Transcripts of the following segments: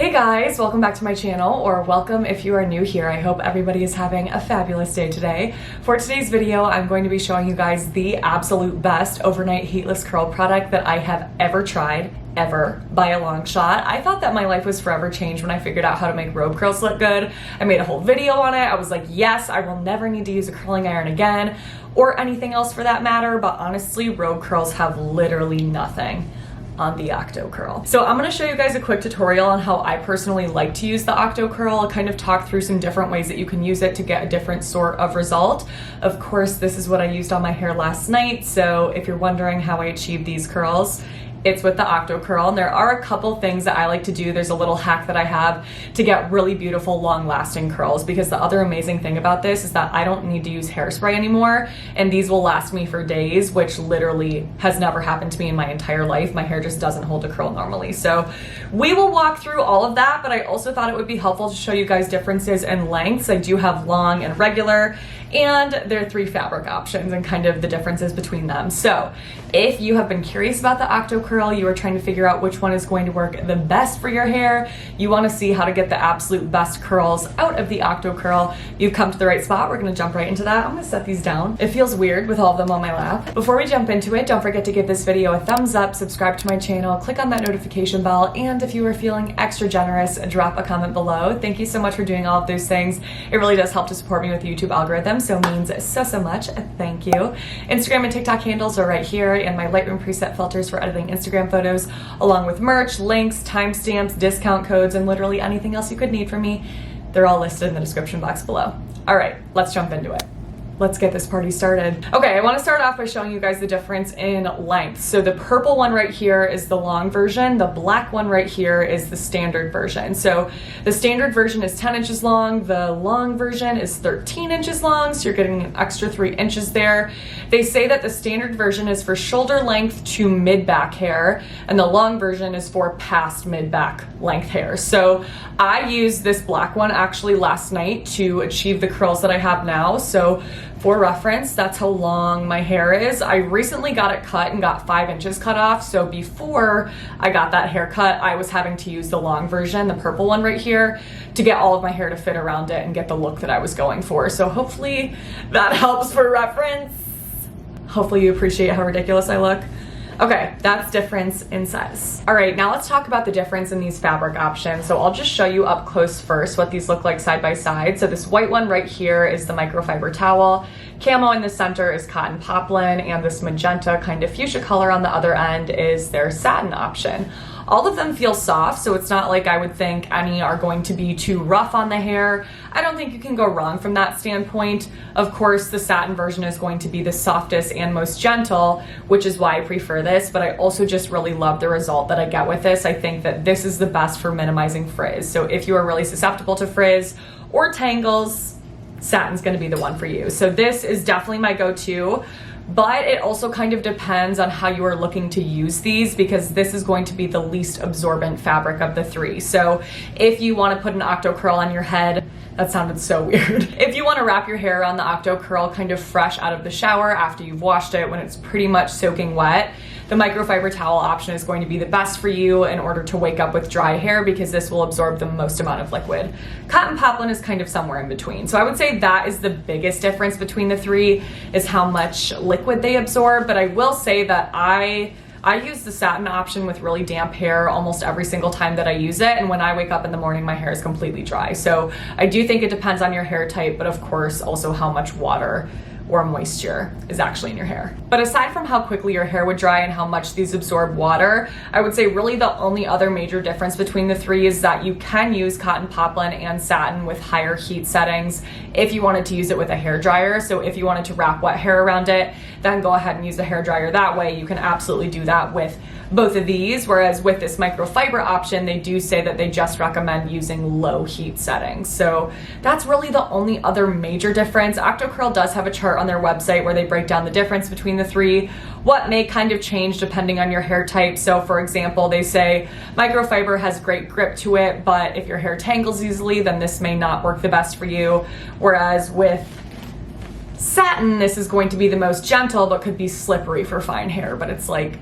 Hey guys, welcome back to my channel, or welcome if you are new here. I hope everybody is having a fabulous day today. For today's video, I'm going to be showing you guys the absolute best overnight heatless curl product that I have ever tried, ever, by a long shot. I thought that my life was forever changed when I figured out how to make robe curls look good. I made a whole video on it. I was like, yes, I will never need to use a curling iron again, or anything else for that matter, but honestly, robe curls have literally nothing on the Octocurl. So I'm going to show you guys a quick tutorial on how I personally like to use the Octocurl. I'll kind of talk through some different ways that you can use it to get a different sort of result. Of course, this is what I used on my hair last night, so if you're wondering how I achieved these curls, it's with the Octocurl. And there are a couple things that I like to do. There's a little hack that I have to get really beautiful, long-lasting curls, because the other amazing thing about this is that I don't need to use hairspray anymore, and these will last me for days, which literally has never happened to me in my entire life. My hair just doesn't hold a curl normally. So we will walk through all of that, but I also thought it would be helpful to show you guys differences in lengths. I do have long and regular, and there are 3 fabric options and kind of the differences between them. So if you have been curious about the Octocurl, you are trying to figure out which one is going to work the best for your hair, you want to see how to get the absolute best curls out of the Octocurl, you've come to the right spot. We're going to jump right into that. I'm going to set these down. It feels weird with all of them on my lap. Before we jump into it, don't forget to give this video a thumbs up, subscribe to my channel, click on that notification bell, and if you are feeling extra generous, drop a comment below. Thank you so much for doing all of those things. It really does help to support me with the YouTube algorithm, so it means so much. Thank you. Instagram and TikTok handles are right here, and my Lightroom preset filters for editing Instagram photos, along with merch, links, timestamps, discount codes, and literally anything else you could need from me. They're all listed in the description box below. All right, let's jump into it. Let's get this party started. Okay, I want to start off by showing you guys the difference in length. So the purple one right here is the long version. The black one right here is the standard version. So the standard version is 10 inches long. The long version is 13 inches long. So you're getting an extra 3 inches there. They say that the standard version is for shoulder length to mid-back hair, and the long version is for past mid-back length hair. So I used this black one actually last night to achieve the curls that I have now. So for reference, that's how long my hair is. I recently got it cut and got 5 inches cut off. So before I got that haircut, I was having to use the long version, the purple one right here, to get all of my hair to fit around it and get the look that I was going for. So hopefully that helps for reference. Hopefully you appreciate how ridiculous I look. Okay, that's difference in size. All right, now let's talk about the difference in these fabric options. So I'll just show you up close first what these look like side by side. So this white one right here is the microfiber towel. Camo in the center is cotton poplin, and this magenta kind of fuchsia color on the other end is their satin option. All of them feel soft, so it's not like I would think any are going to be too rough on the hair. I don't think you can go wrong from that standpoint. Of course, the satin version is going to be the softest and most gentle, which is why I prefer this, but I also just really love the result that I get with this. I think that this is the best for minimizing frizz. So if you are really susceptible to frizz or tangles, satin's gonna be the one for you. So this is definitely my go-to. But it also kind of depends on how you are looking to use these, because this is going to be the least absorbent fabric of the 3. So if you want to put an Octocurl on your head, that sounded so weird. If you want to wrap your hair around the Octocurl kind of fresh out of the shower after you've washed it when it's pretty much soaking wet, the microfiber towel option is going to be the best for you in order to wake up with dry hair, because this will absorb the most amount of liquid. Cotton poplin is kind of somewhere in between. So I would say that is the biggest difference between the 3, is how much liquid they absorb. But I will say that I use the satin option with really damp hair almost every single time that I use it, and when I wake up in the morning, my hair is completely dry. So I do think it depends on your hair type, but of course also how much water or moisture is actually in your hair. But aside from how quickly your hair would dry and how much these absorb water, I would say really the only other major difference between the 3 is that you can use cotton poplin and satin with higher heat settings if you wanted to use it with a hair dryer. So if you wanted to wrap wet hair around it, then go ahead and use a hair dryer that way. You can absolutely do that with both of these, whereas with this microfiber option, they do say that they just recommend using low heat settings. So that's really the only other major difference. Octocurl does have a chart on their website where they break down the difference between the 3, what may kind of change depending on your hair type. So for example, they say microfiber has great grip to it, but if your hair tangles easily, then this may not work the best for you. Whereas with satin, this is going to be the most gentle, but could be slippery for fine hair. But it's like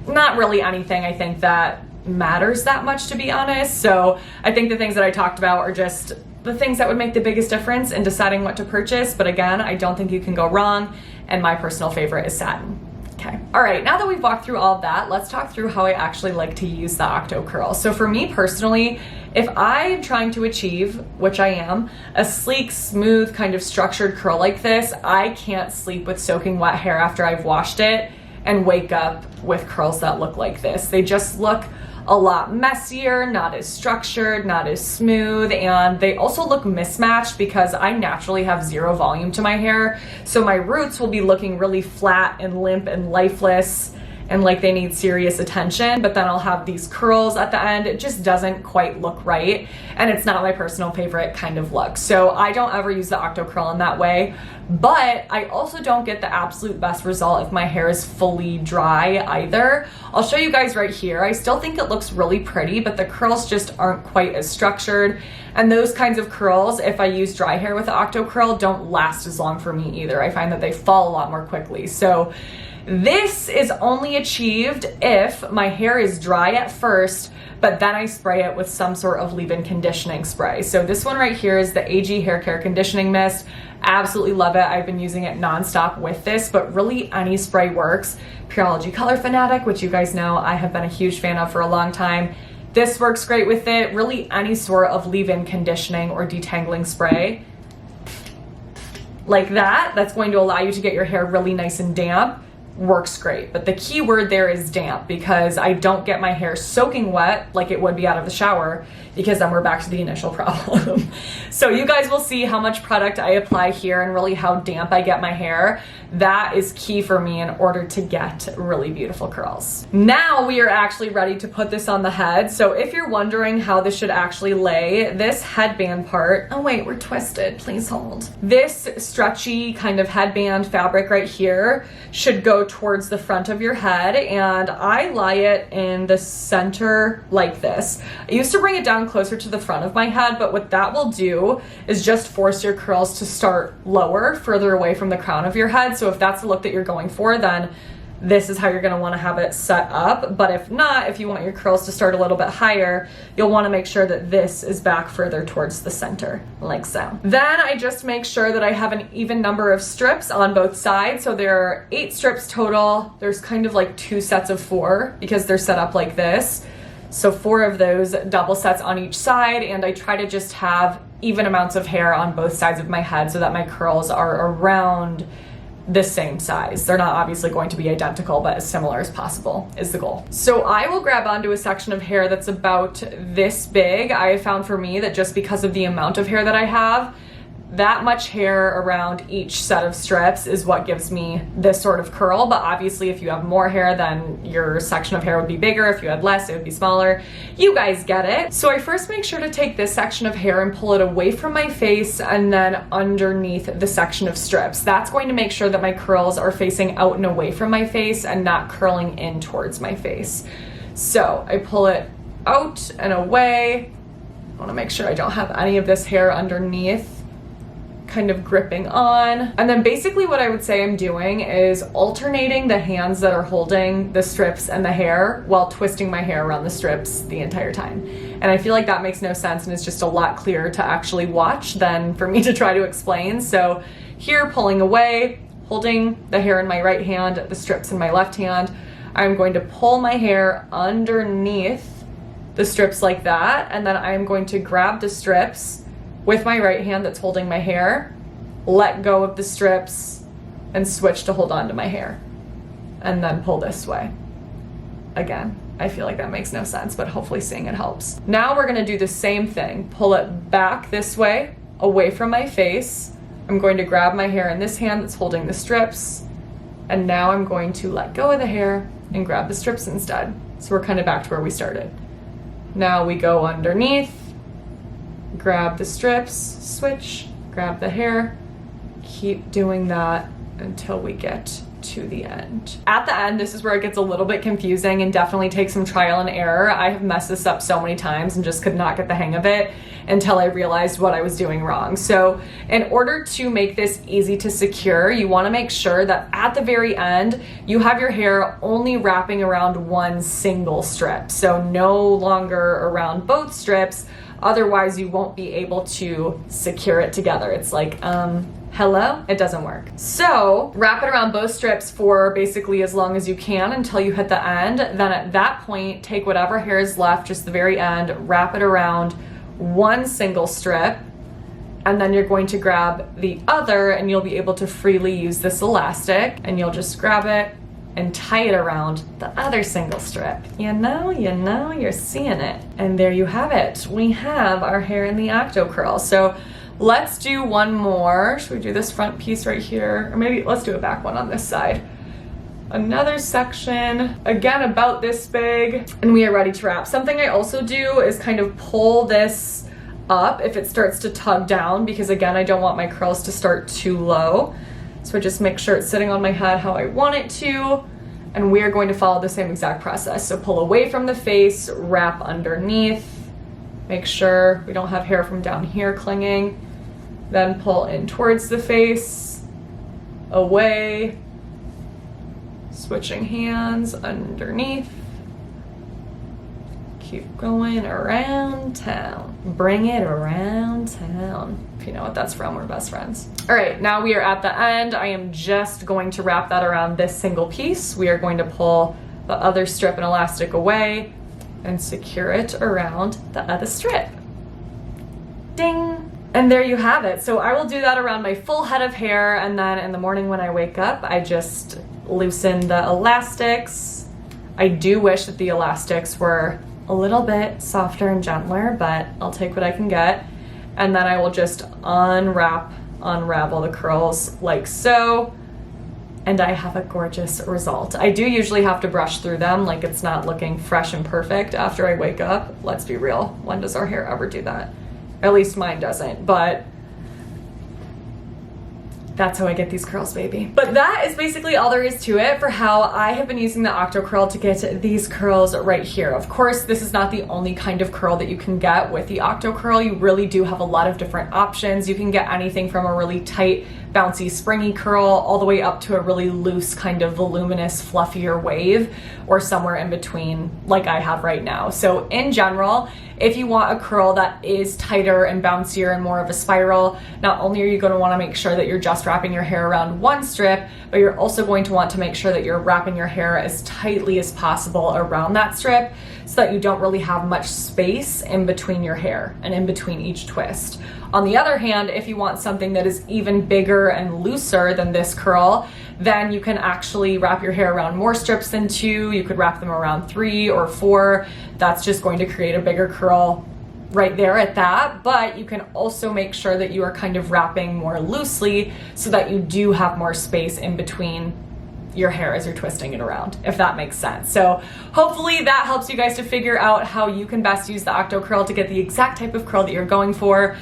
not really anything I think that matters that much, to be honest. So I think the things that I talked about are just the things that would make the biggest difference in deciding what to purchase. But again, I don't think you can go wrong, and my personal favorite is Satin. Okay. All right, now that we've walked through all of that, let's talk through how I actually like to use the Octocurl. So for me personally, if I'm trying to achieve, which I am, a sleek, smooth, kind of structured curl like this, I can't sleep with soaking wet hair after I've washed it and wake up with curls that look like this. They just look a lot messier, not as structured, not as smooth, and they also look mismatched because I naturally have zero volume to my hair. So my roots will be looking really flat and limp and lifeless and like they need serious attention, but then I'll have these curls at the end. It just doesn't quite look right, and it's not my personal favorite kind of look. So I don't ever use the Octocurl in that way, but I also don't get the absolute best result if my hair is fully dry either. I'll show you guys right here. I still think it looks really pretty, but the curls just aren't quite as structured, and those kinds of curls, if I use dry hair with the Octocurl, don't last as long for me either. I find that they fall a lot more quickly. So this is only achieved if my hair is dry at first, but then I spray it with some sort of leave-in conditioning spray. So this one right here is the AG Hair Care Conditioning Mist. Absolutely love it. I've been using it nonstop with this, but really any spray works. Pureology Color Fanatic, which you guys know I have been a huge fan of for a long time. This works great with it. Really any sort of leave-in conditioning or detangling spray like that, that's going to allow you to get your hair really nice and damp, works great. But the key word there is damp, because I don't get my hair soaking wet like it would be out of the shower, because then we're back to the initial problem. So you guys will see how much product I apply here and really how damp I get my hair. That is key for me in order to get really beautiful curls. Now we are actually ready to put this on the head. So if you're wondering how this should actually lay, this headband part, oh wait, we're twisted, please hold. This stretchy kind of headband fabric right here should go towards the front of your head, and I lie it in the center like this. I used to bring it down closer to the front of my head, but what that will do is just force your curls to start lower, further away from the crown of your head. So if that's the look that you're going for, then this is how you're going to want to have it set up. But if not, if you want your curls to start a little bit higher, you'll want to make sure that this is back further towards the center, like so. Then I just make sure that I have an even number of strips on both sides. So there are 8 strips total. There's kind of like 2 sets of 4 because they're set up like this. So 4 of those double sets on each side, and I try to just have even amounts of hair on both sides of my head so that my curls are around the same size. They're not obviously going to be identical, but as similar as possible is the goal. So I will grab onto a section of hair that's about this big. I have found for me that just because of the amount of hair that I have, that much hair around each set of strips is what gives me this sort of curl. But obviously if you have more hair, then your section of hair would be bigger. If you had less, it would be smaller. You guys get it. So I first make sure to take this section of hair and pull it away from my face and then underneath the section of strips. That's going to make sure that my curls are facing out and away from my face and not curling in towards my face. So I pull it out and away. I want to make sure I don't have any of this hair underneath kind of gripping on. And then basically what I would say I'm doing is alternating the hands that are holding the strips and the hair while twisting my hair around the strips the entire time. And I feel like that makes no sense and it's just a lot clearer to actually watch than for me to try to explain. So here, pulling away, holding the hair in my right hand, the strips in my left hand, I'm going to pull my hair underneath the strips like that, and then I'm going to grab the strips with my right hand that's holding my hair, let go of the strips, and switch to hold on to my hair. And then pull this way. Again, I feel like that makes no sense, but hopefully seeing it helps. Now we're gonna do the same thing. Pull it back this way, away from my face. I'm going to grab my hair in this hand that's holding the strips, and now I'm going to let go of the hair and grab the strips instead. So we're kind of back to where we started. Now we go underneath, grab the strips, switch, grab the hair, keep doing that until we get to the end. At the end, this is where it gets a little bit confusing and definitely takes some trial and error. I have messed this up so many times and just could not get the hang of it until I realized what I was doing wrong. So in order to make this easy to secure, you want to make sure that at the very end, you have your hair only wrapping around one single strip. So no longer around both strips. Otherwise, you won't be able to secure it together. It's like, hello? It doesn't work. So wrap it around both strips for basically as long as you can until you hit the end. Then at that point, take whatever hair is left, just the very end, wrap it around one single strip, and then you're going to grab the other and you'll be able to freely use this elastic, and you'll just grab it and tie it around the other single strip. You know, you're seeing it. And there you have it. We have our hair in the Octocurl. So let's do one more. Should we do this front piece right here? Or maybe let's do a back one on this side. Another section, again about this big, and we are ready to wrap. Something I also do is kind of pull this up if it starts to tug down, because again, I don't want my curls to start too low. So I just make sure it's sitting on my head how I want it to, and we are going to follow the same exact process. So pull away from the face, wrap underneath, make sure we don't have hair from down here clinging, then pull in towards the face, away, switching hands underneath, keep going around town, bring it around town. If you know what that's from, we're best friends. All right, now we are at the end. I am just going to wrap that around this single piece. We are going to pull the other strip and elastic away and secure it around the other strip. Ding. And there you have it. So I will do that around my full head of hair, and then in the morning when I wake up, I just loosen the elastics. I do wish that the elastics were a little bit softer and gentler, but I'll take what I can get. And then I will just unravel the curls like so, and I have a gorgeous result. I do usually have to brush through them, like it's not looking fresh and perfect after I wake up. Let's be real, when does our hair ever do that? At least mine doesn't, but that's how I get these curls, baby. But that is basically all there is to it for how I have been using the Octocurl to get these curls right here. Of course, this is not the only kind of curl that you can get with the Octocurl. You really do have a lot of different options. You can get anything from a really tight, bouncy, springy curl all the way up to a really loose, kind of voluminous, fluffier wave, or somewhere in between like I have right now. So in general, if you want a curl that is tighter and bouncier and more of a spiral, not only are you going to want to make sure that you're just wrapping your hair around one strip, but you're also going to want to make sure that you're wrapping your hair as tightly as possible around that strip so that you don't really have much space in between your hair and in between each twist. On the other hand, if you want something that is even bigger and looser than this curl, then you can actually wrap your hair around more strips than 2. You could wrap them around 3 or 4. That's just going to create a bigger curl right there at that, but you can also make sure that you are kind of wrapping more loosely so that you do have more space in between your hair as you're twisting it around, if that makes sense. So hopefully that helps you guys to figure out how you can best use the Octocurl to get the exact type of curl that you're going for.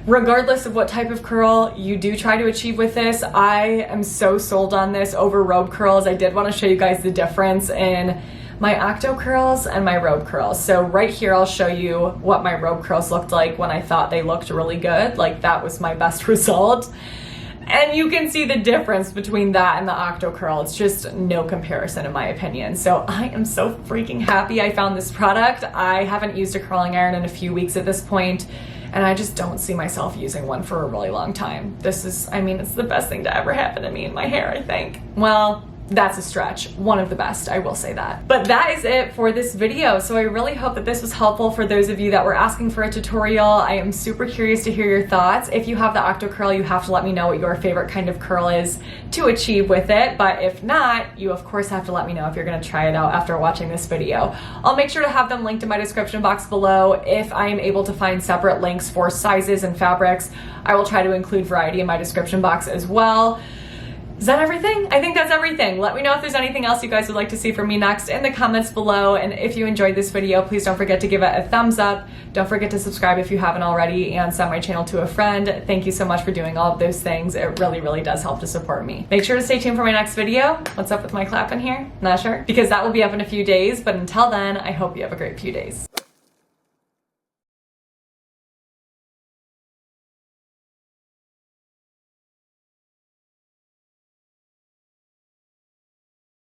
Regardless of what type of curl you do try to achieve with this, I am so sold on this over Robe curls. I did want to show you guys the difference in my Octocurls and my Robe curls. So right here, I'll show you what my Robe curls looked like when I thought they looked really good. Like that was my best result. And you can see the difference between that and the Octocurl. It's just no comparison in my opinion. So I am so freaking happy I found this product. I haven't used a curling iron in a few weeks at this point, and I just don't see myself using one for a really long time. This is, I mean, it's the best thing to ever happen to me in my hair, I think. Well, that's a stretch. One of the best, I will say that. But that is it for this video. So I really hope that this was helpful for those of you that were asking for a tutorial. I am super curious to hear your thoughts. If you have the Octocurl, you have to let me know what your favorite kind of curl is to achieve with it. But if not, you of course have to let me know if you're gonna try it out after watching this video. I'll make sure to have them linked in my description box below. If I am able to find separate links for sizes and fabrics, I will try to include variety in my description box as well. Is that everything? I think that's everything. Let me know if there's anything else you guys would like to see from me next in the comments below. And if you enjoyed this video, please don't forget to give it a thumbs up. Don't forget to subscribe if you haven't already, and send my channel to a friend. Thank you so much for doing all of those things. It really, really does help to support me. Make sure to stay tuned for my next video. What's up with my clap in here? Not sure. Because that will be up in a few days. But until then, I hope you have a great few days.